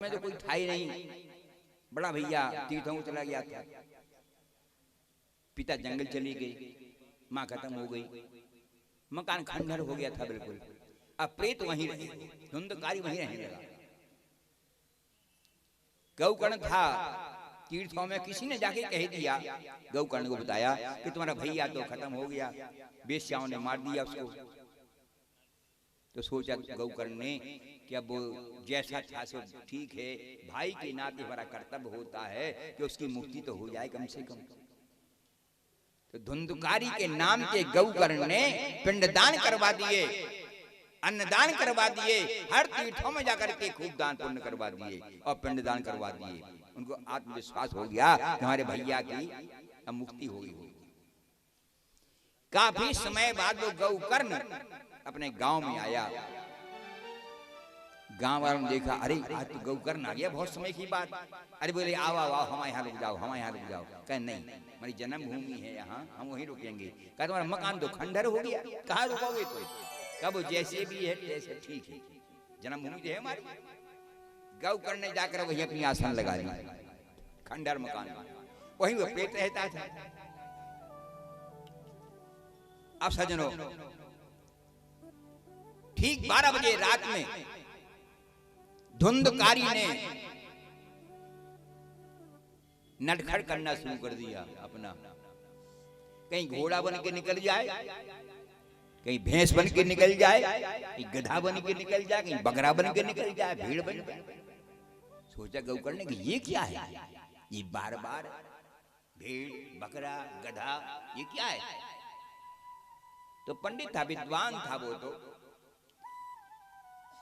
में तो कोई था ही नहीं। बड़ा भैया तीर्थों को चला गया था, पिता जंगल चली गई, माँ खत्म हो गई, मकान खंडहर हो गया था बिल्कुल। अब प्रेत वहीं रहे, धुंधकारी वहीं रहने लगा। गौकर्ण था तीर्थों में, किसी ने जाके कह दिया, गौकर्ण को बताया कि तुम्हारा भैया तो खत्म हो गया, वेश्याओं ने मार दिया उसको। तो सोचा गौकर्ण ने कि अब वो जैसा था सो ठीक है, भाई के नाते हमारा कर्तव्य होता है कि उसकी मुक्ति तो हो जाए कम से कम। तो धुंधकारी के नाम के गौकर्ण ने पिंडदान करवा दिए, अन्नदान करवा दिए, हर तीर्थों में जाकर के खूब दान पुण्य करवा दिए और पिंडदान करवा दिए। उनको आत्मविश्वास हो गया कि हमारे भैया की अब मुक्ति होगी। काफी समय बाद वो गौकर्ण अपने गांव में आया। गांव वालों ने देखा, अरे आज तो गौकर्ण आ गया, बहुत समय की बात। अरे बोले आओ आओ आओ, हमारे यहाँ रुक जाओ, हमारे यहाँ रुक जाओ। कहे नहीं, हमारी जन्मभूमि है यहाँ, हम वहीं रुकेंगे। कहा तुम्हारा मकान तो खंडहर हो गया, कहाँ रुकोगे? तो कब वो जैसे भी है जैसे ठीक है, जन्मभूमि तो है हमारी। गौकर्ण ने जाकर वही अपनी आसन लगा ली, खंडहर मकान, वहीं वो प्रेत रहता था। अब सजनों, ठीक 12 बजे रात में धुंधकारी ने नटखट करना शुरू कर दिया अपना। कहीं घोड़ा बन के निकल जाए, कहीं भैंस बन के निकल जाए, कहीं गधा बन के निकल जाए, कहीं बकरा बन के निकल जाए, भीड़ बन के। सोचा गौकर्ण ने कि ये क्या है, ये बार बार भीड़ बकरा गधा, ये क्या है? तो पंडित था, विद्वान था वो, तो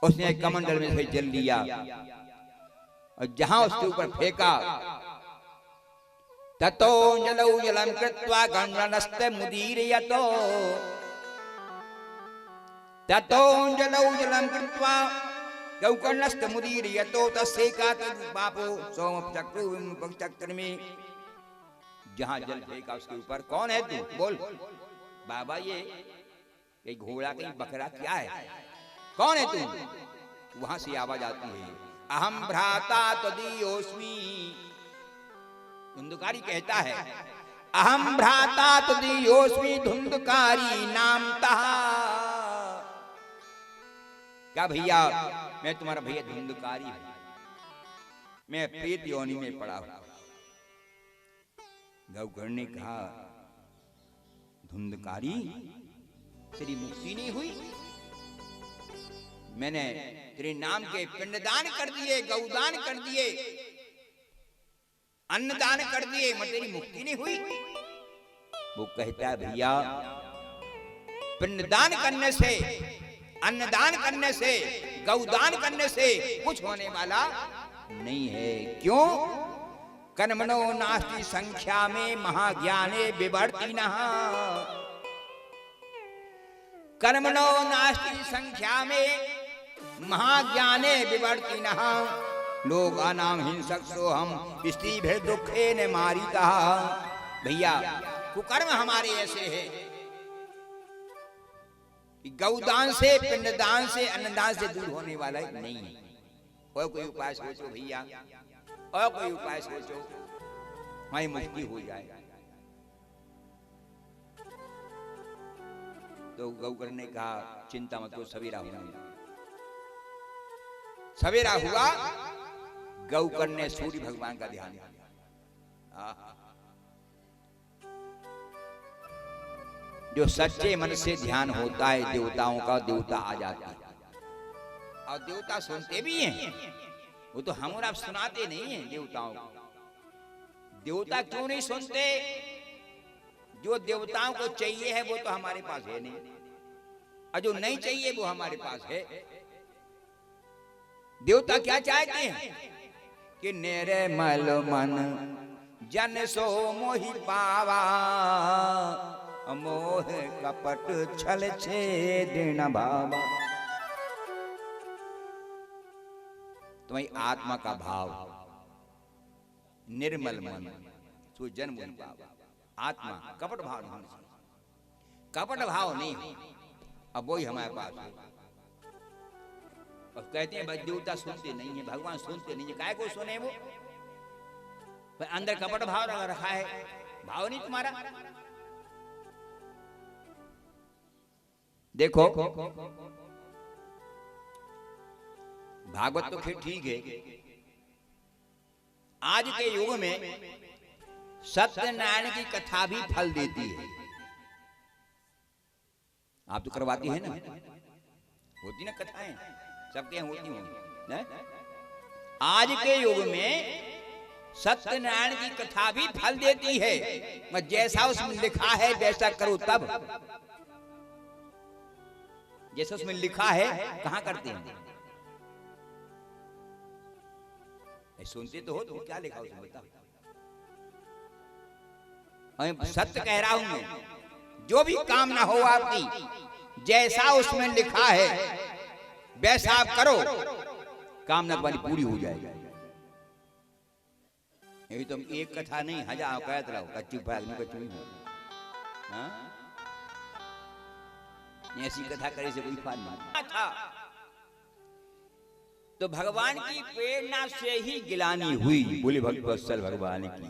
उसने एक कमंडल में से जल लिया और जहां उसके ऊपर फेंका, ततो जलौ जलम कृत्वा गंगनस्ते मुदीरयतो, ततो जलौ जलम कृत्वा गौकर्णस्ते मुदीरयतो तस्यैका तद्पापो सोमचक्र में। जहां जल फेंका उसके ऊपर, कौन है तू? बोल बाबा, ये कहीं घोड़ा कहीं बकरा क्या है, कौन है तू? वहां से आवाज आती है, अहम भ्राता तदीयोस्मि। धुंधकारी कहता है, अहम भ्राता तदीयोस्मि धुंधकारी नाम तहा। क्या भैया, मैं तुम्हारा भैया धुंधकारी हूं, मैं प्रेत योनि में पड़ा हूं। गौकर्ण ने कहा, धुंधकारी तेरी मुक्ति नहीं हुई, मैंने तेरे नाम के पिंडदान कर दिए, गौदान कर दिए, अन्नदान कर दिए, मगर तेरी मुक्ति नहीं हुई। वो कहता है, भैया पिंडदान करने से, अन्नदान करने से, गौदान करने से कुछ होने वाला नहीं है। क्यों? कर्मणो नास्ति संख्या में महाज्ञाने विवर्तिनः। कर्मणो नास्ति संख्या में महाज्ञाने विवर्तिनः। लोकानां हिंसक्सोऽहं स्त्रीभिः दुःखेन मारितः। भैया कुकर्म हमारे ऐसे है कि गौदान से, पिंडदान से, अन्नदान से दूर होने वाला नहीं है। और कोई उपाय सोचो भैया, और कोई उपाय सोचो, हमारी मुक्ति हो जाए। तो गौकर्ण ने कहा, चिंता मत करो, सवेरा हुआ। सवेरा हुआ, गौकर्ण ने सूर्य भगवान का ध्यान किया। जो सच्चे मन से ध्यान होता है देवताओं का, देवता आ जाता है। और देवता सुनते भी हैं, वो तो हम और आप सुनाते नहीं हैं देवताओं को। देवता क्यों नहीं सुनते? जो देवताओं को चाहिए है वो तो हमारे पास है नहीं, और जो नहीं चाहिए वो हमारे पास है। देवता क्या चाहते हैं कि निर्मल मन जन सो मोहि पावा, मोह कपट छल छेदन भावा। तुम्हारी आत्मा का भाव, निर्मल मन सो जन मोहि पावा। आत्मा कपट भाव नहीं होना चाहिए, कपट भाव नहीं, अब वही हमारे पास है। और कहते हैं देवता सुनते नहीं है, भगवान सुनते नहीं है, काय को सुने वो? अंदर कपट भाव रखा है, भाव नहीं तुम्हारा। देखो भागवत तो फिर ठीक है, आज के युग में सत्यनारायण की कथा भी फल देती है। आप तो करवाती है ना, होती ना कथाएं, सबके यहाँ होती होंगी। आज के युग में सत्यनारायण की कथा भी फल देती है, मगर जैसा उसमें लिखा है वैसा करो तब। जैसा उसमें लिखा है कहां करते हैं? सुनते तो हो, तुम क्या लिखा उसमें बताओ। सत्य कह रहा हूं मैं, जो भी काम ना हो आपकी, जैसा उसमें लिखा है वैसा आप करो, कामना तुम्हारी पूरी हो जाएगी। ये तुम एक कथा नहीं, हजार कहते रहो, कच्ची भागनी कच्ची हो। ऐसी कथा करे से कोई फायदा नहीं था। तो भगवान की प्रेरणा से ही गिलानी हुई, बोले भक्तवत्सल भगवान की।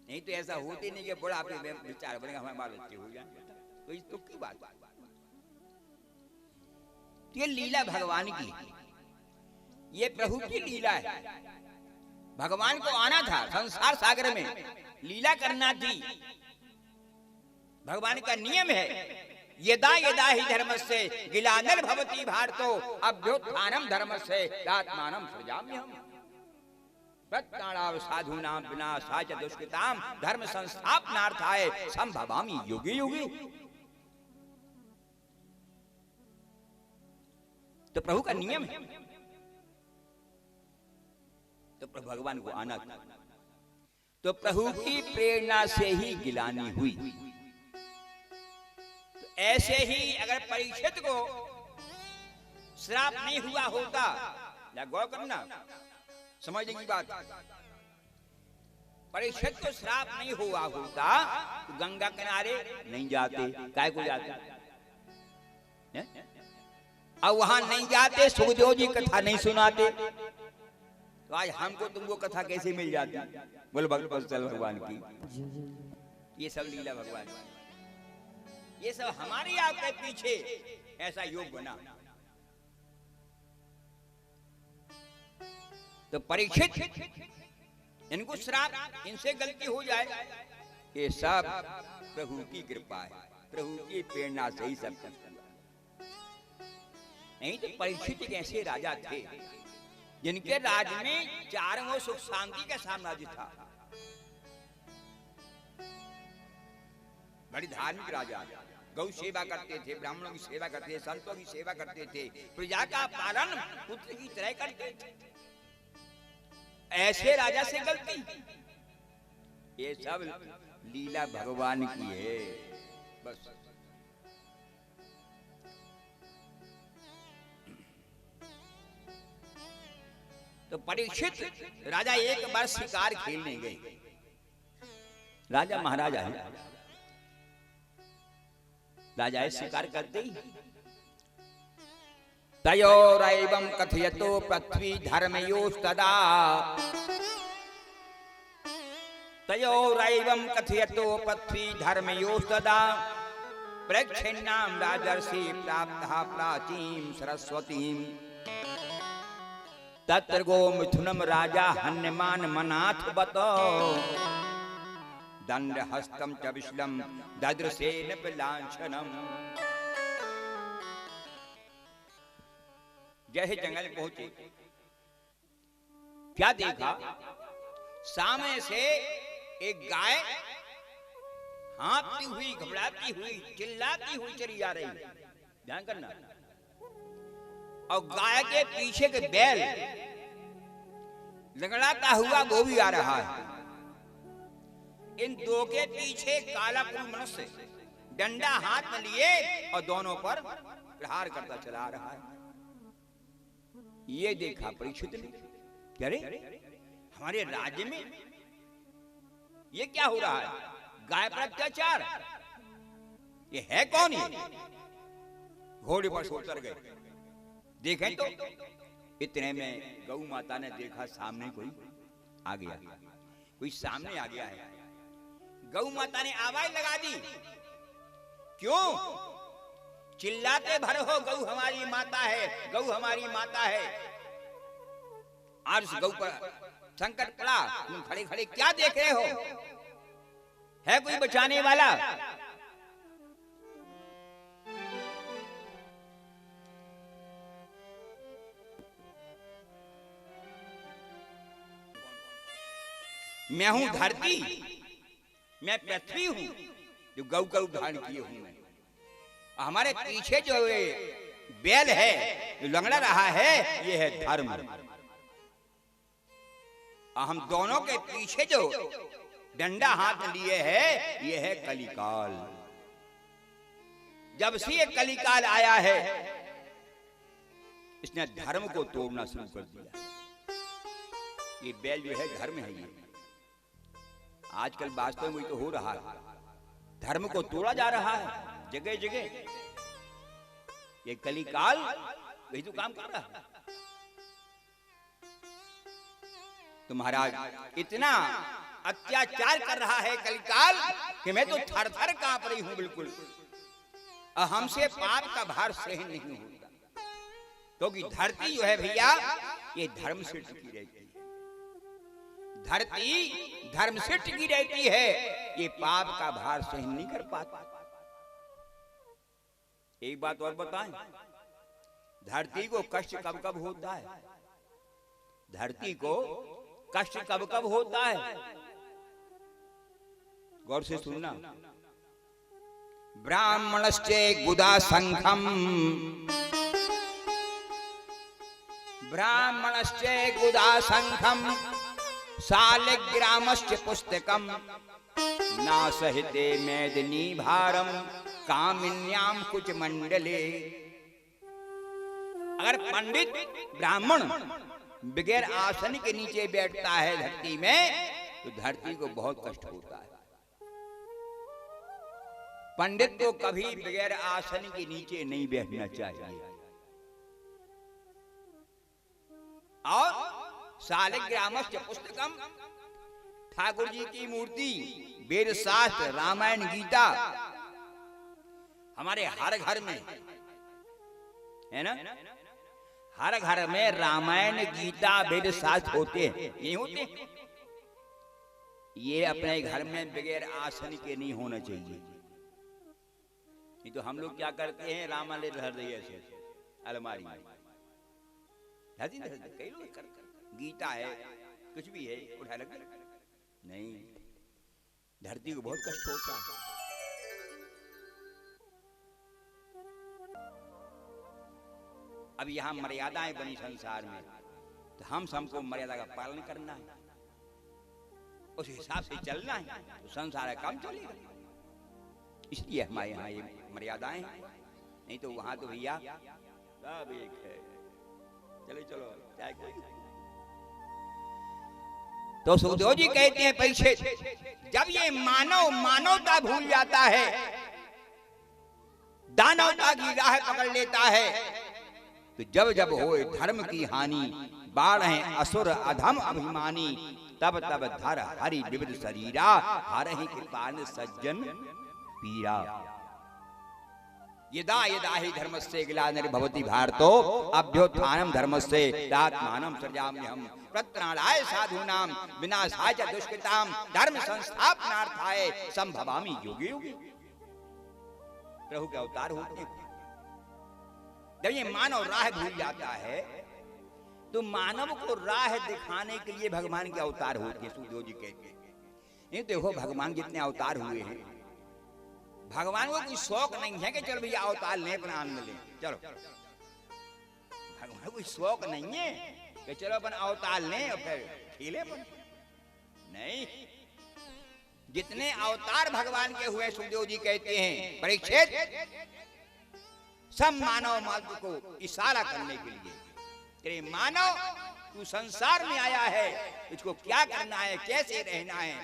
नहीं तो ऐसा होते नहीं कि बुढ़ापे में विचार बनेगा हमारे बाल बच्चे हो जाए, तो इस दुख की बात। ये लीला भगवान की, ये प्रभु की लीला है। भगवान को आना था संसार सागर में, लीला करना थी। भगवान का नियम है, यदा यदा ही धर्म से गिलानल भवती भारतो अभ्युत्थानम धर्म से आत्मानम सृजाम्यहम्। प्रत्याणाव साधूनां विनाशाय च दुष्कृतां धर्म संस्थापनार्थाय संभवामि युगे युगे। तो प्रभु का नियम है, तो प्रभु भगवान को आना था। तो प्रभु की प्रेरणा से ही गिलानी हुई। ऐसे ही अगर परीक्षित को श्राप नहीं हुआ होता, या गौर करना समझने की बात, परीक्षित को श्राप नहीं हुआ होता तो गंगा किनारे नहीं जाते। काय को जाते? अब वहां नहीं जाते, सुखदेव जी कथा नहीं सुनाते, तो आज हमको तुमको कथा कैसे मिल जाती? बोलो भगवत्सल भगवान की। ये सब लीला भगवान, ये सब हमारी आपके पीछे ऐसा योग बना। तो परीक्षित इनको श्राप, इनसे गलती हो जाए, ये सब प्रभु की कृपा है, प्रभु की प्रेरणा से ही सब। नहीं तो परीक्षित एक ऐसे राजा थे जिनके राज में चारों सुख शांति का साम्राज्य था। बड़ी धार्मिक राजा, गौ सेवा करते थे, ब्राह्मणों की सेवा करते थे, संतों की सेवा करते थे, प्रजा का पालन पुत्र की तरह करते थे। ऐसे राजा से गलती, ये सब लीला भगवान की है बस। तो परीक्षित राजा एक बार शिकार खेलने गए। राजा महाराजा है, राजा शिकार करते ही तयोरैवं कथयतो पृथ्वी धर्मयोस्तदा, तयोरैवं कथयतो पृथ्वी धर्मयोस्तदा, प्रेक्षिणां राजर्षि प्राप्तः प्राचीं सरस्वतीं, तत्र गो मिथुनम राजा हन्यमान मनाथ बत, दंड हस्तम च विशलम ददृशेन लांछनम। जैसे जंगल पहुंचे, क्या देखा? सामने से एक गाय हाँफती हुई, घबराती हुई, चिल्लाती हुई चली आ रही। ध्यान करना। और गाय के पीछे के बैल लंगड़ाता हुआ वो भी आ रहा है। इन दो के पीछे काला मनुष्य डंडा हाथ में लिए और दोनों पर प्रहार करता चला रहा है। ये देखा परीक्षित ने, क्या रे हमारे राज्य में ये क्या हो रहा है? गाय पर अत्याचार, ये है कौन? ये घोड़े पर से उतर गए, देखें तो इतने में गौ माता ने देखा सामने कोई आ गया, कोई सामने आ गया है। गौ माता ने आवाज लगा दी, क्यों चिल्लाते भर हो, गौ हमारी माता है, गौ हमारी माता है। आज उस गौ पर संकट पड़ा, तुम खड़े खड़े क्या देख रहे हो, है कोई बचाने वाला? मैं हूं धरती, मैं पृथ्वी हूं जो गौ का रूप धारण किए हूं मैं। हमारे पीछे जो बैल है जो लंगड़ा रहा है, ये है धर्म। हम दोनों के पीछे जो डंडा हाथ में लिए है, ये है कलिकाल। जब से ये कलिकाल आया है, इसने धर्म को तोड़ना शुरू कर दिया। ये बैल जो है धर्म है। ये आजकल वास्तव में वही तो हो रहा है, धर्म को तोड़ा जा रहा है जगह जगह। ये कलिकाल वही तो काम कर रहा है। तो महाराज इतना अत्याचार कर रहा है कलिकाल कि मैं तो थर थर कांप रही हूं बिल्कुल। हमसे पाप का भार सहन नहीं होता, क्योंकि धरती जो है भैया ये धर्म से टिकी रहती है। धरती धर्म से टिकी रहती है, ये पाप का भार सहन नहीं कर पाता। एक बात और बताएं, धरती को कष्ट कब कब होता है? धरती को कष्ट कब कब होता है? गौर से सुनना। ब्राह्मणश्चे गुदा संघम, ब्राह्मणश्चे गुदा संघम, शालिग्रामश्च पुस्तकम, ना सहिते मेदिनी भारम, कामिन्याम कुछ मंडले। अगर पंडित ब्राह्मण बगैर आसन के नीचे बैठता है धरती में, तो धरती को बहुत कष्ट होता है। पंडित को कभी बगैर आसन के नीचे नहीं बैठना चाहिए। और शालिग्रामश्च पुस्तकम, ठाकुर जी की मूर्ति, वेद शास्त्र, रामायण, गीता हमारे हर घर में है ना। हर घर में रामायण, गीता, वेद शास्त्र होते हैं, नहीं होते? ये अपने घर में बगैर आसन के नहीं होना चाहिए। नहीं तो हम लोग क्या करते हैं, रामायण धर दिए ऐसे अलमारी में, कई लोग करते, गीता है, कुछ भी है, उठा लगे। नहीं, धरती को बहुत कष्ट होता है। अब यहां मर्यादाएं बनी संसार में, तो हम सबको मर्यादा का पालन करना है, उस हिसाब से चलना है, तो संसार का काम चलेगा। इसलिए हमारे यहाँ ये मर्यादाएं हैं। नहीं तो वहां तो भैया सब एक है, चलो चलो चाहे कोई। तो सुखदेव जी कहते हैं परीक्षित, जब ये मानव मानवता भूल जाता है, दानवता की राह पकड़ लेता है, तो जब जब होए धर्म की हानि, बाढ़ असुर अधम अभिमानी, तब तब धर हरि विविध शरीरा, हरहि कृपाण सज्जन पीरा। यदा यदा हि धर्मस्य ग्लानिर्भवति भारतो अभ्युत्थानं धर्मस्य तदात्मानं सृजाम्यहम् प्रत्राणाय साधूनां विनाशाय च दुष्कृतां धर्म संस्थापनार्थाय संभवामि युगे युगे। प्रभु के अवतार होते हैं। जब ये मानव राह भूल जाता है, तो मानव को राह दिखाने के लिए भगवान के अवतार होते हैं। सुखदेव जी कहते हैं, ये देखो भगवान जितने अवतार हुए हैं, भगवान को कोई शौक नहीं है कि चलो भैया अवतार ले अपना आनंद ले, चलो। भगवान को कोई शौक नहीं है कि चलो अपन अवतार लें और फिर खेले अपन। नहीं, जितने अवतार भगवान के हुए, सुखदेव जी कहते हैं परीक्षित, सब मानव मात्र को इशारा करने के लिए, तेरे मानव तू संसार में आया है, इसको क्या करना है, कैसे रहना है,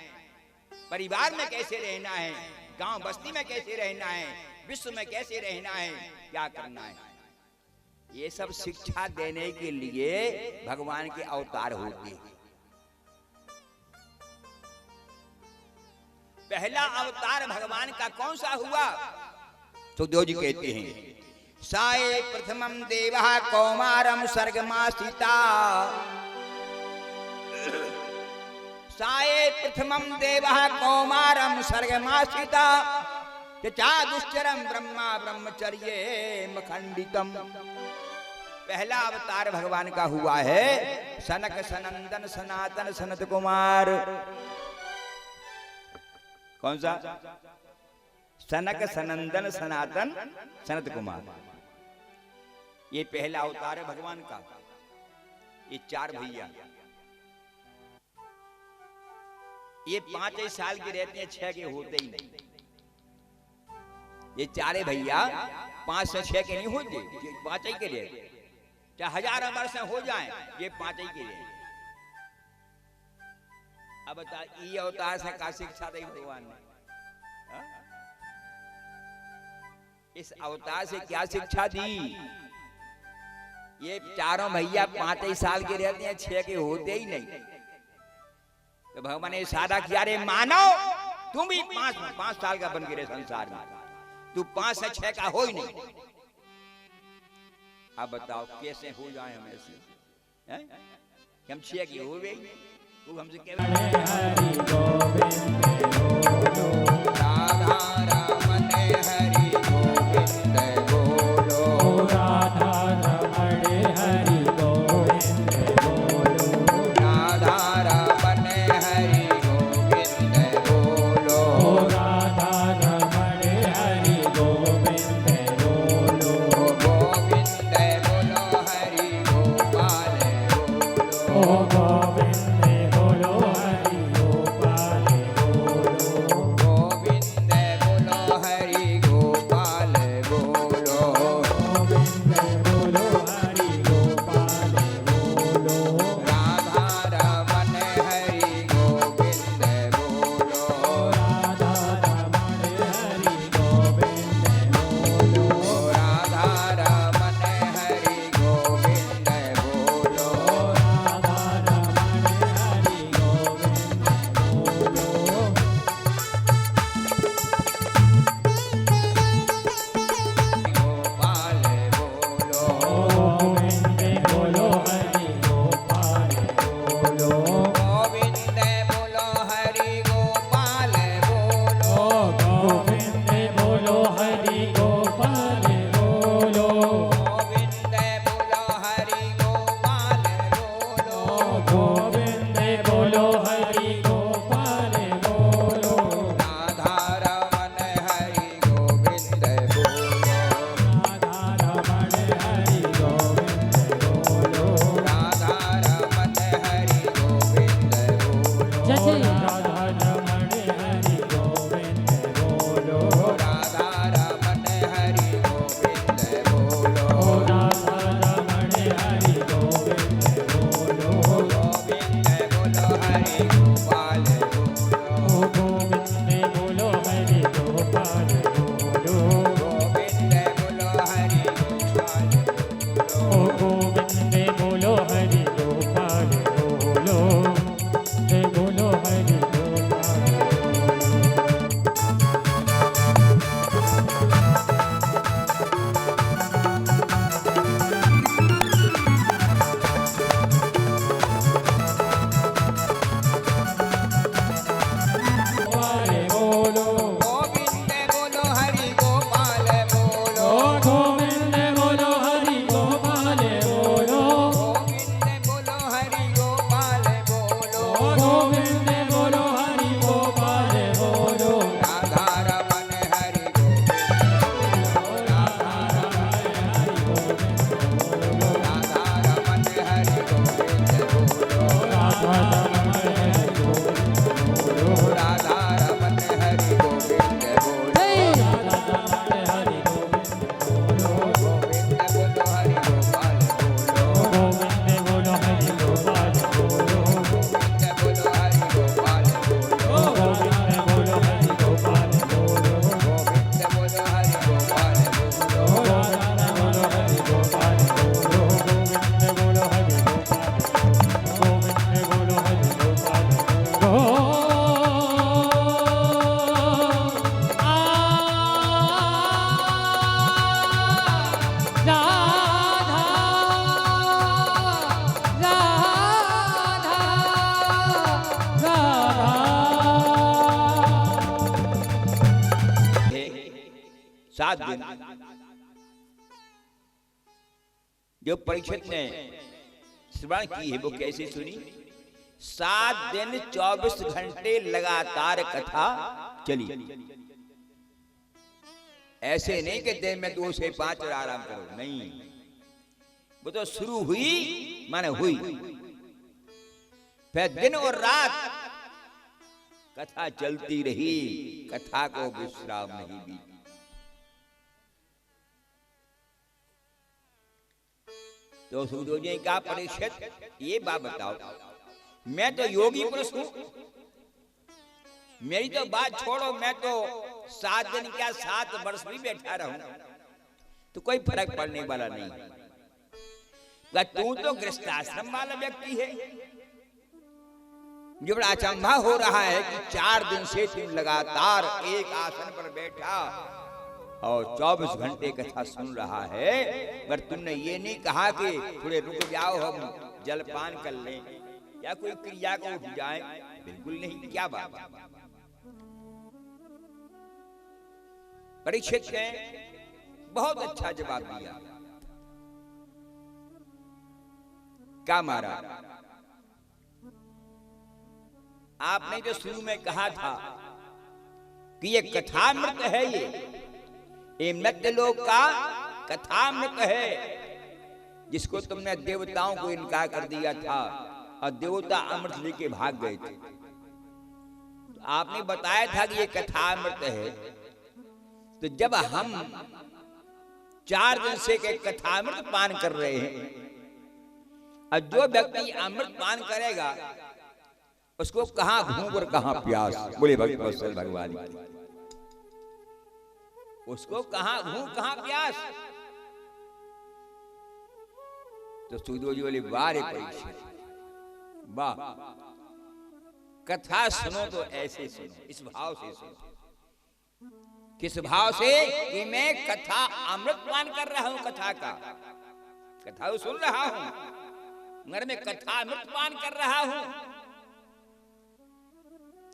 परिवार में कैसे रहना है, गांव बस्ती में कैसे रहना है, विश्व में कैसे रहना है, क्या करना है। ये सब शिक्षा देने के लिए भगवान के अवतार होते हैं। पहला अवतार भगवान का कौन सा हुआ? सुखदेव जी कहते हैं, साये प्रथमम देवः कौमारम सर्गमासिता, साये प्रथमम देवः कौमारम सर्गमासिता, चा दुश्चरम ब्रह्मा ब्रह्मचर्ये मखंडितम। पहला अवतार भगवान का हुआ है सनक सनंदन सनातन सनत कुमार। कौन सा? सनक सनंदन सनातन सनत कुमार। ये पहला अवतार है भगवान का। ये चार भैया, ये 5 साल के रहते हैं, 6 के होते ही नहीं। ये चारे भैया 5 से 6 के नहीं होते, 5 ही के रहते, चाहे 1000 वर्ष हो जाएं, ये 5 ही के रहते। अब बता, ये अवतार से का शिक्षा दी भगवान ने? हा? इस अवतार से क्या शिक्षा दी? ये चारों भैया 5 ही साल के रहते हैं, 6 के होते ही नहीं। तो भगवान ने इशारा किया, रे मानव, तुम भी 5 साल का बन गिरे संसार में, तू 5 से 6 का हो ही नहीं। अब बताओ कैसे हो जाए हम ऐसे? हम 6 के हो गए, तू हमसे क्या? राधा रमण हरि गोविंद बोलो, राधा रमण हरि गोविंद बोलो, राधा रमण हरि गोविंद बोलो, राधा रमण हरि गोविंद बोलो, गोविंद बोलो हरि गोपाल बोलो, गोविंद बोलो हरि गोपाल बोलो, गोविंद बोलो हरि गोपाल बोलो, गोविंद बोलो हरि गोपाल बोलो, राधा रमण हरि गोविंद बोलो, राधा रमण हरि गोविंद बोलो, राधा रमण हरि गोविंद बोलो, राधा रमण हरि गोविंद गोपाल बोलो, गोविंद बोलो हरि गोपाल बोलो, गोविंद बोलो हरि गोपाल बोलो, गोविंद बोलो हरि गोपाल बोलो, गोविंद बोलो हरि गोपाल बोलो, गोविंद बोलो हरि गोपाल बोलो, राधा रमण हरि गोविंद बोलो, राधा रमण हरि गोविंद बोलो, राधा रमण हरि गोविंद बोलो, जैसे राधा रमण हरि गोविंद बोलो, राधा रमण हरि गोविंद बोलो, राधा रमण हरि गोविंद बोलो, गोविंद बोलो हरि गोपाल बोलो, गोविंद बोलो हरि गोपाल बोलो, गोविंद बोलो हरि गोपाल बोलो, गोविंद बोलो हरि गोपाल बोलो, बोलो हरि गोपाल बोलो। 7 दिन जो परीक्षित ने श्रवण की है वो कैसे सुनी? 7 दिन 24 घंटे लगातार कथा चली। ऐसे नहीं कि दिन में 2 से 5 और आराम करो, नहीं, वो तो शुरू हुई माने हुई, फिर दिन और रात कथा चलती रही, कथा को विश्राम नहीं दी। तो सुखदेव जी का परीक्षित ये बात बताओ, मैं तो योगी पुरुष हूं, मेरी तो बात छोड़ो, मैं तो 7 दिन क्या 7 वर्ष भी बैठा रहूं तो कोई फर्क पड़ने वाला नहीं। तू तो गृहस्थाश्रम वाला व्यक्ति है। मुझे बड़ा अचंभा हो रहा है कि 4 दिन से तुम लगातार एक आसन पर बैठा और 24 घंटे कथा सुन रहा है, पर तुमने ये नहीं कहा कि थोड़े रुक जाओ, हम जलपान कर लें या कोई क्रिया को उठ जाए? बिल्कुल नहीं। क्या बात? परीक्षित ने बहुत अच्छा जवाब दिया। क्या मारा? आपने जो शुरू में कहा था कि ये कथामृत है, ये मृत लोक का कथामृत है, जिसको तुमने देवताओं को इनकार कर दिया था और देवता अमृत लेके भाग गए थे। तो आपने बताया था कि ये कथामृत है। तो जब हम 4 दिन से कथामृत पान कर रहे हैं और जो व्यक्ति अमृत पान करेगा उसको कहां भूख और कहां प्यास? बोले भगवत भगवान, उसको कहां भूख कहां प्यास? तो सुखदेव जी बोले वाह परीक्षित, वाह, कथा सुनो तो ऐसे सुनो, इस भाव से सुनो। किस भाव से? कि मैं कथा अमृत पान कर रहा हूं, कथा का कथा सुन रहा हूं, मगर मैं कथा अमृत पान कर रहा हूं।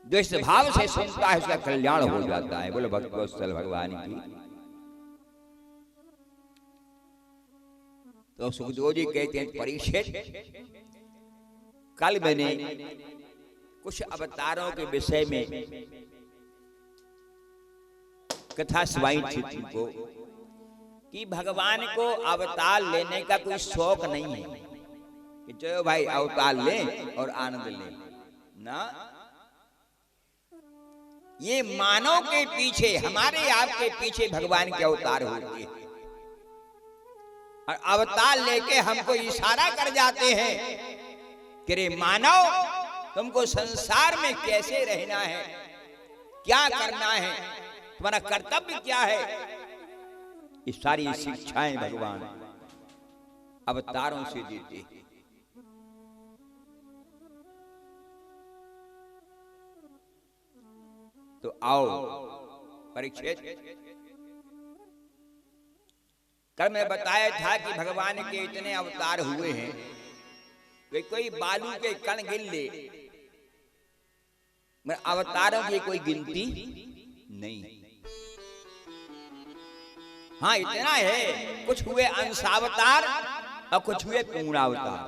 जो इस भाव से सुनता है उसका कल्याण हो जाता है। बोलो भक्तवत्सल भगवान की। तो सुखदेव जी कहते हैं परीक्षित, कल मैंने कुछ अवतारों के विषय में कथा सुनाई थी तुमको कि भगवान को अवतार लेने का कोई शौक नहीं है कि चलो भाई अवतार लें और आनंद लें ना। ये मानव के पीछे, हमारे आपके पीछे भगवान के अवतार होते हैं और अवतार लेके हमको इशारा कर जाते हैं कि रे मानव, तुमको संसार में कैसे रहना है, क्या करना है, तुम्हारा कर्तव्य क्या है। ये सारी शिक्षाएं भगवान अवतारों से देते हैं। तो आओ परीक्षित, कल मैं बताया था कि भगवान के इतने अवतार हुए हैं, कोई बालू के कण गिन ले, मगर अवतारों की कोई गिनती नहीं। हाँ इतना है, कुछ हुए अंशावतार और कुछ हुए पूर्णावतार।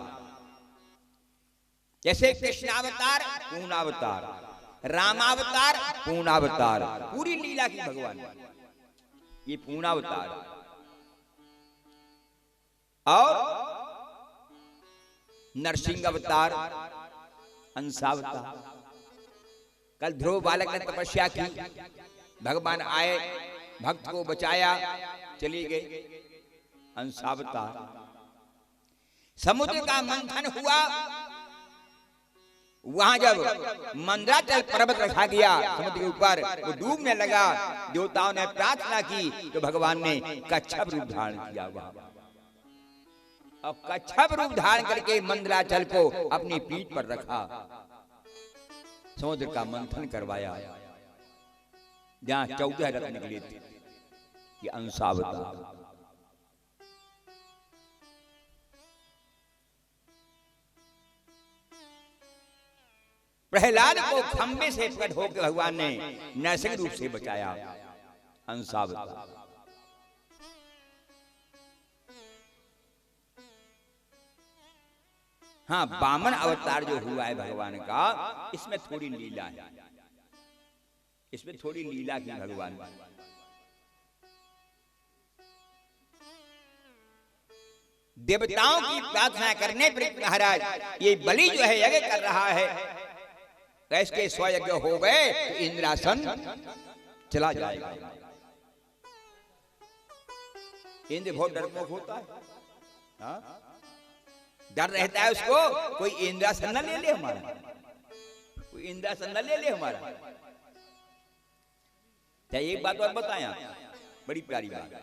जैसे कृष्णावतार पूर्णावतार, रामावतार पूर्णावतार, पूरी लीला की भगवान ये पूर्णावतार। और नरसिंह अवतार अंशावतार। कल ध्रुव बालक ने तपस्या की, भगवान आए, भक्त को बचाया, चली गए, अंशावतार। समुद्र का मंथन हुआ, वहां जब मंदराचल पर्वत रखा गया समुद्र के ऊपर, वो डूबने लगा, देवताओं ने प्रार्थना की तो भगवान ने कच्छप रूप धारण किया वहां, और कच्छप रूप धारण करके मंदराचल को अपनी पीठ पर रखा, समुद्र का मंथन करवाया, जहां 14 रत्न निकले थे। ये अंशावतार। प्रहलाद को खंबे से प्रकट होकर भगवान ने नरसिंह रूप से बचाया, अंशावतार। हाँ, वामन अवतार जो हुआ है भगवान का, इसमें थोड़ी लीला है, इसमें थोड़ी लीला की भगवान। देवताओं की प्रार्थना करने पर महाराज ये बलि जो है यज्ञ कर रहा है, कैसे के स्वयज्ञ हो गए तो इंद्रासन चला जाएगा। इंद्र बहुत डरपोक होता है, हाँ? डर रहता है उसको, कोई इंद्रासन न ले ले हमारा, कोई इंद्रासन न ले ले हमारा। चाहे एक बात और बताया, बड़ी प्यारी बात,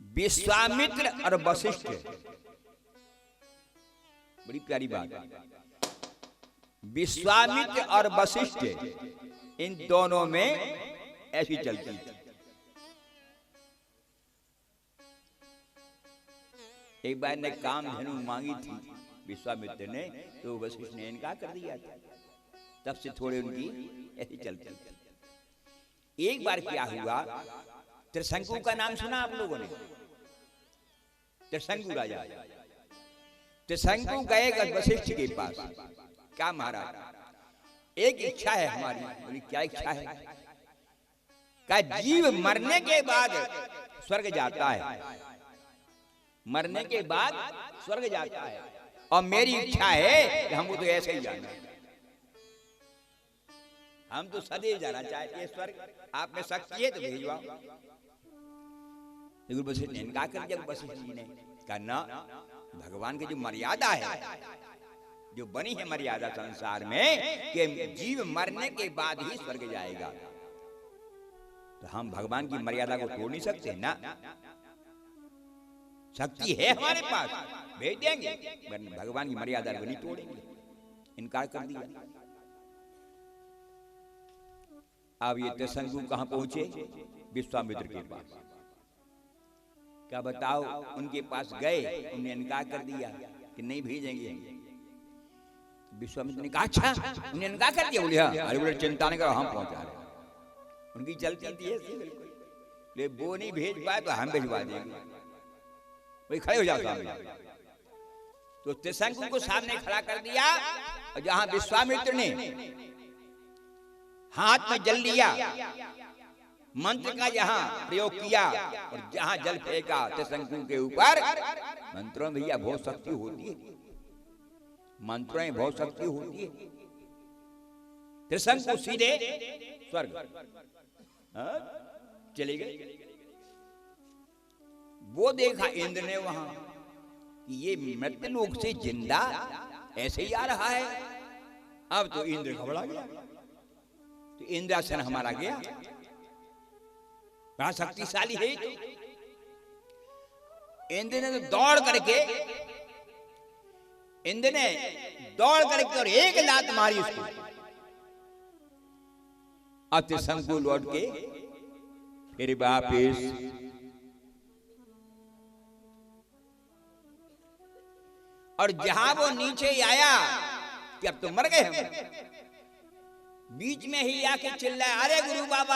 विश्वामित्र और वशिष्ठ, बड़ी प्यारी बात, विश्वामित्र और वशिष्ठ इन दोनों में ऐसी चलती थी। एक बार ने काम धनु मांगी थी विश्वामित्र ने, तो वशिष्ठ ने इनकार कर दिया था, तब से थोड़े उनकी ऐसी चलती थी। एक बार क्या हुआ, त्रिशंकु का नाम सुना आप लोगों ने? त्रिशंकु राजा, त्रिशंकु गए वशिष्ठ के पास, क्या महाराज एक इच्छा है हमारी। बोली क्या इच्छा है? क्या जीव मरने के बाद स्वर्ग जाता है, मरने के बाद स्वर्ग जाता है, और मेरी इच्छा है कि हमको तो ऐसे ही जाना है, हम तो सदैव जाना चाहते हैं स्वर्ग, आप में शक्ति है तो भेजवाओ। लेकिन वशिष्ठ ने इनकार कर दिया। वशिष्ठ जी ने कहा ना, भगवान की जो मर्यादा है, जो बनी है मर्यादा संसार में कि जीव मरने के बाद ही स्वर्ग जाएगा, तो हम भगवान की मर्यादा को तोड़ नहीं सकते ना, शक्ति है हमारे पास, भेज देंगे, भगवान की मर्यादा को नहीं तोड़ेंगे। इनकार कर दिया। अब ये त्रिशंकु कहां पहुंचे? विश्वामित्र के पास। क्या बताओ, उनके पास गए, उन्हें इनकार कर दिया कि नहीं भेजेंगे। विश्वामित्र ने कहा अच्छा, उन्हें इनकार कर दिया। बोले हाँ, अरे बोले चिंता नहीं करो, हम पहुंचा रहे। उनकी चलती थी ऐसी, ले वो नहीं भेज पाए तो हम भिजवा देंगे, वही खड़े हो जाओ सामने। तो त्रिशंकु को सामने खड़ा कर दिया, और जहां विश्वामित्र ने हाथ में जल लिया, मंत्र का जहां प्रयोग किया और जहां जल फेंका त्रिशंकु के ऊपर, मंत्रों में भैया बहुत शक्ति होती है, मंत्रों में बहुत शक्ति होती है। त्रिशंकु सीधे स्वर्ग चले गए। वो देखा इंद्र ने वहां कि ये मृत्युलोक से जिंदा ऐसे ही आ रहा है। अब तो इंद्र घबरा गया, तो इंद्रासन हमारा गया, बड़ा शक्तिशाली है। इंद्र ने तो दौड़ करके, इंद्र ने दौड़ करके और एक लात मारी उसको। अब त्रिशंकु लौट के फिर वापिस और जहां वो नीचे आया कि अब तो मर गए हम, बीच में ही आके चिल्लाया, अरे गुरु बाबा